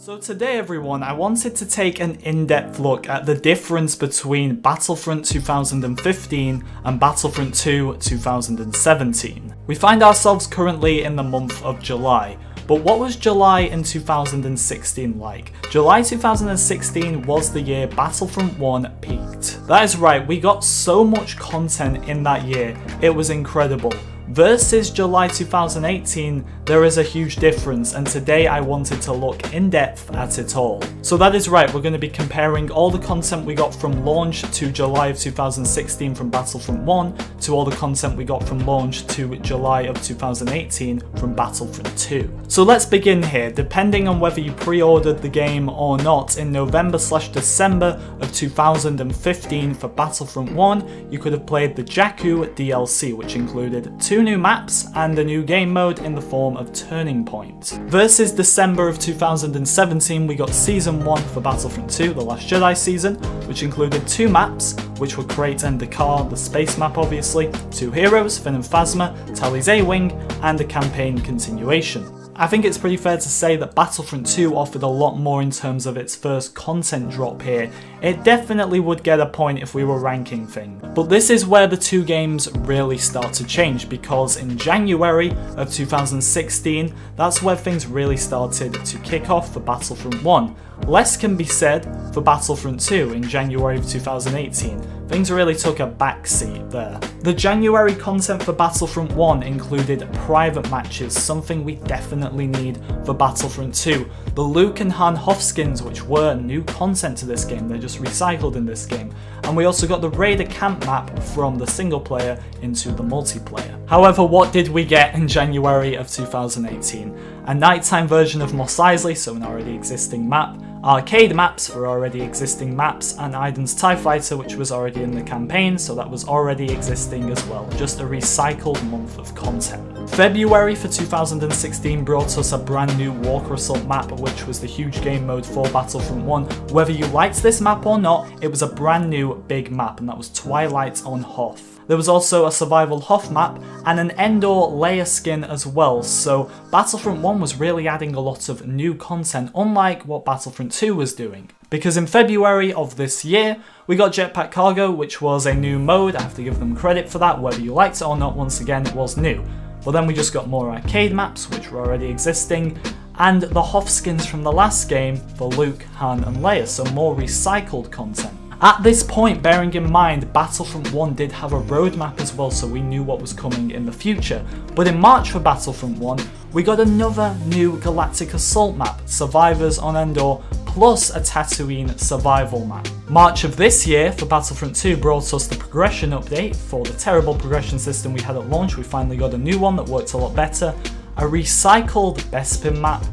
So today everyone, I wanted to take an in-depth look at the difference between Battlefront 2015 and Battlefront 2 2017. We find ourselves currently in the month of July, but what was July in 2016 like? July 2016 was the year Battlefront 1 peaked. That is right, we got so much content in that year, it was incredible. Versus July 2018, there is a huge difference, and today I wanted to look in depth at it all. So that is right, we're going to be comparing all the content we got from launch to July of 2016 from Battlefront 1 to all the content we got from launch to July of 2018 from Battlefront 2. So let's begin here. Depending on whether you pre-ordered the game or not, in November/December of 2015 for Battlefront 1, you could have played the Jakku DLC, which included 2 new maps and a new game mode in the form of Turning Point. Versus December of 2017, we got Season 1 for Battlefront 2, The Last Jedi season, which included 2 maps, which were Crate and Dakar, the space map obviously, 2 heroes, Finn and Phasma, Tally's A-Wing, and a campaign continuation. I think it's pretty fair to say that Battlefront 2 offered a lot more in terms of its first content drop here. It definitely would get a point if we were ranking things. But this is where the two games really start to change, because in January of 2016, that's where things really started to kick off for Battlefront 1. Less can be said for Battlefront 2 in January of 2018. Things really took a backseat there. The January content for Battlefront 1 included private matches, something we definitely need for Battlefront 2. The Luke and Han Hoth skins, which were new content to this game, they're just recycled in this game. And we also got the Raider camp map from the single player into the multiplayer. However, what did we get in January of 2018? A nighttime version of Mos Eisley, so an already existing map, arcade maps for already existing maps, and Iden's TIE Fighter, which was already in the campaign, so that was already existing as well. Just a recycled month of content. February for 2016 brought us a brand new Walker Assault map, which was the huge game mode for Battlefront 1. Whether you liked this map or not, it was a brand new big map, and that was Twilight on Hoth. There was also a Survival Hoth map and an Endor Leia skin as well, so Battlefront 1 was really adding a lot of new content, unlike what Battlefront 2 was doing. Because in February of this year, we got Jetpack Cargo, which was a new mode. I have to give them credit for that, whether you liked it or not, once again, it was new. But then we just got more arcade maps, which were already existing, and the Hoth skins from the last game for Luke, Han and Leia, so more recycled content. At this point, bearing in mind, Battlefront 1 did have a roadmap as well, so we knew what was coming in the future. But in March for Battlefront 1, we got another new Galactic Assault map, Survivors on Endor, plus a Tatooine survival map. March of this year for Battlefront 2 brought us the progression update. For the terrible progression system we had at launch, we finally got a new one that worked a lot better. A recycled Bespin map,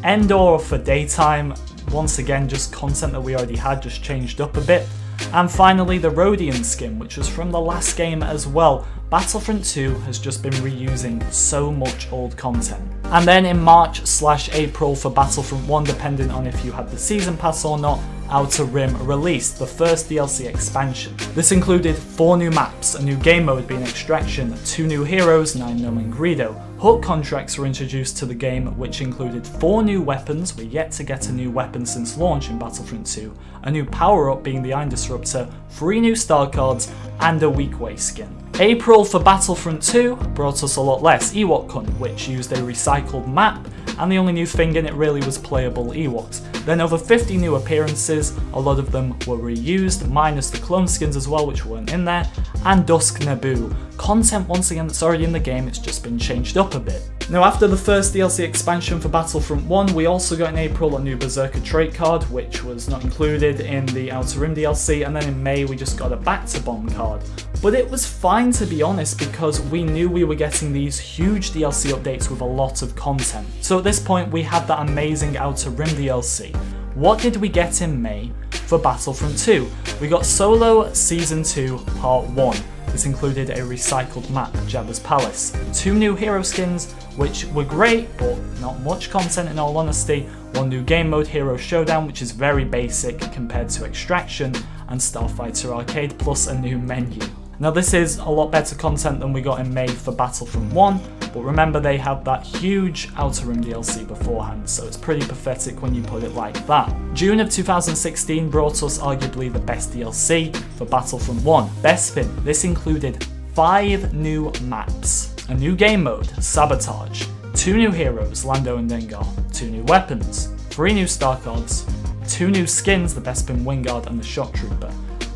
Endor for daytime, once again just content that we already had, just changed up a bit. And finally the Rodian skin, which was from the last game as well. Battlefront 2 has just been reusing so much old content. And then in March/April for Battlefront 1, depending on if you had the season pass or not, Outer Rim released, the first DLC expansion. This included 4 new maps, a new game mode being Extraction, 2 new heroes, 9 Gnome and Greedo. Hook contracts were introduced to the game, which included 4 new weapons. We're yet to get a new weapon since launch in Battlefront 2, a new power-up being the Iron Disruptor, 3 new star cards, and a Weequay skin. April for Battlefront 2 brought us a lot less, Ewok Hunt, which used a recycled map, and the only new thing in it really was playable Ewoks. Then over 50 new appearances, a lot of them were reused, minus the clone skins as well, which weren't in there, and Dusk Naboo. Content once again that's already in the game, it's just been changed up a bit. Now after the first DLC expansion for Battlefront 1, we also got in April a new Berserker trait card, which was not included in the Outer Rim DLC, and then in May we just got a Back to Bomb card. But it was fine, to be honest, because we knew we were getting these huge DLC updates with a lot of content. So at this point we had that amazing Outer Rim DLC. What did we get in May for Battlefront 2? We got Solo Season 2 Part 1. This included a recycled map, Jabba's Palace, 2 new hero skins, which were great, but not much content in all honesty, 1 new game mode, Hero Showdown, which is very basic compared to Extraction, and Starfighter Arcade, plus a new menu. Now this is a lot better content than we got in May for Battlefront 1, but remember they had that huge Outer Rim DLC beforehand, so it's pretty pathetic when you put it like that. June of 2016 brought us arguably the best DLC for Battlefront 1, Bespin. This included 5 new maps, a new game mode, Sabotage, 2 new heroes, Lando and Dengar, 2 new weapons, 3 new Star Cards, 2 new skins, the Bespin Wingard and the Shock Trooper,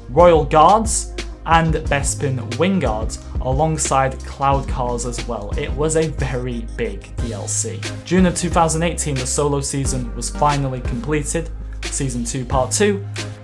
Royal Guards, and Bespin Wingard, alongside Cloud Cars as well. It was a very big DLC. June of 2018, the solo season was finally completed. Season 2 Part 2.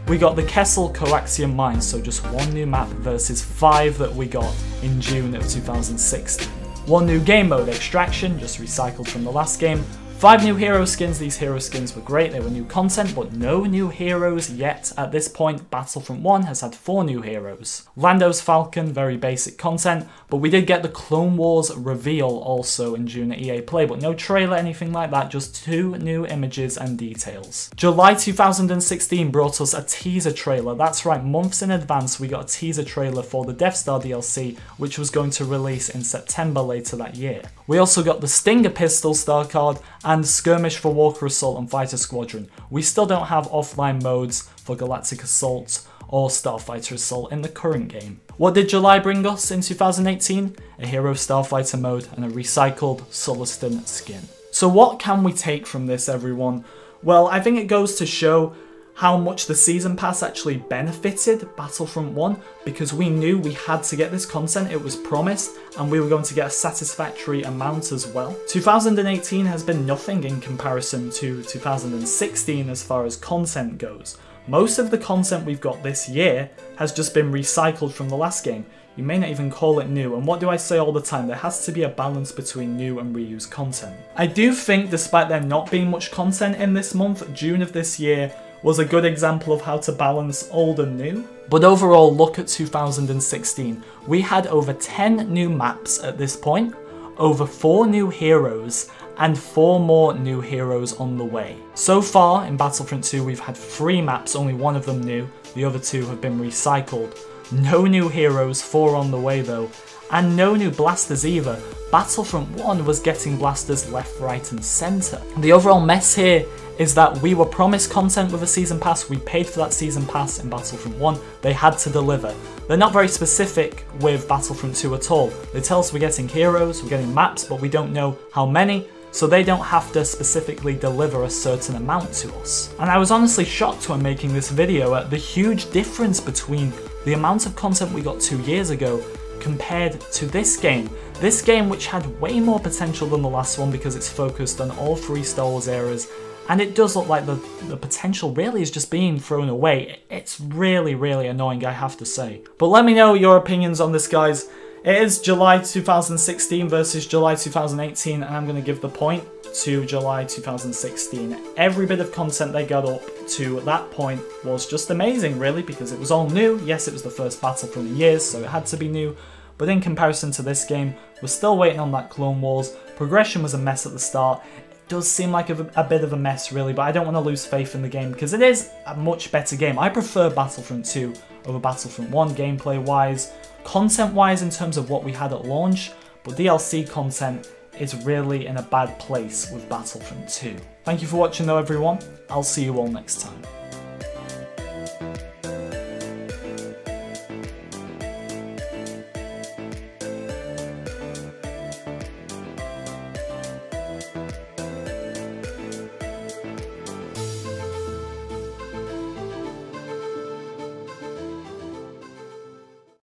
We got the Kessel Coaxium Mines, so just 1 new map versus 5 that we got in June of 2016. 1 new game mode, Extraction, just recycled from the last game. 5 new hero skins. These hero skins were great, they were new content, but no new heroes yet. At this point, Battlefront 1 has had 4 new heroes. Lando's Falcon, very basic content, but we did get the Clone Wars reveal also in June at EA Play, but no trailer, anything like that, just 2 new images and details. July 2016 brought us a teaser trailer. That's right, months in advance we got a teaser trailer for the Death Star DLC, which was going to release in September later that year. We also got the Stinger Pistol Star Card and Skirmish for Walker Assault and Fighter Squadron. We still don't have offline modes for Galactic Assault or Starfighter Assault in the current game. What did July bring us in 2018? A Hero Starfighter mode and a recycled Sullustan skin. So what can we take from this, everyone? Well, I think it goes to show how much the Season Pass actually benefited Battlefront 1, because we knew we had to get this content, it was promised, and we were going to get a satisfactory amount as well. 2018 has been nothing in comparison to 2016 as far as content goes. Most of the content we've got this year has just been recycled from the last game. You may not even call it new, and what do I say all the time? There has to be a balance between new and reused content. I do think, despite there not being much content in this month, June of this year was a good example of how to balance old and new. But overall, look at 2016. We had over 10 new maps at this point, over 4 new heroes, and 4 more new heroes on the way. So far in Battlefront 2 we've had 3 maps, only 1 of them new, the other 2 have been recycled. No new heroes, 4 on the way though, and no new blasters either. Battlefront 1 was getting blasters left, right and centre. The overall mess here is that we were promised content with a Season Pass, we paid for that Season Pass in Battlefront 1, they had to deliver. They're not very specific with Battlefront 2 at all. They tell us we're getting heroes, we're getting maps, but we don't know how many, so they don't have to specifically deliver a certain amount to us. And I was honestly shocked when making this video at the huge difference between the amount of content we got 2 years ago compared to this game. This game, which had way more potential than the last one because it's focused on all 3 Star Wars eras, and it does look like the potential really is just being thrown away. It's really, really annoying, I have to say. But let me know your opinions on this, guys. It is July 2016 versus July 2018, and I'm going to give the point to July 2016. Every bit of content they got up to that point was just amazing, really, because it was all new. Yes, it was the first Battlefront in years, so it had to be new. But in comparison to this game, we're still waiting on that Clone Wars. Progression was a mess at the start. Does seem like a bit of a mess really, but I don't want to lose faith in the game because it is a much better game. I prefer Battlefront 2 over Battlefront 1 gameplay wise, content wise in terms of what we had at launch, but DLC content is really in a bad place with Battlefront 2. Thank you for watching though, everyone. I'll see you all next time.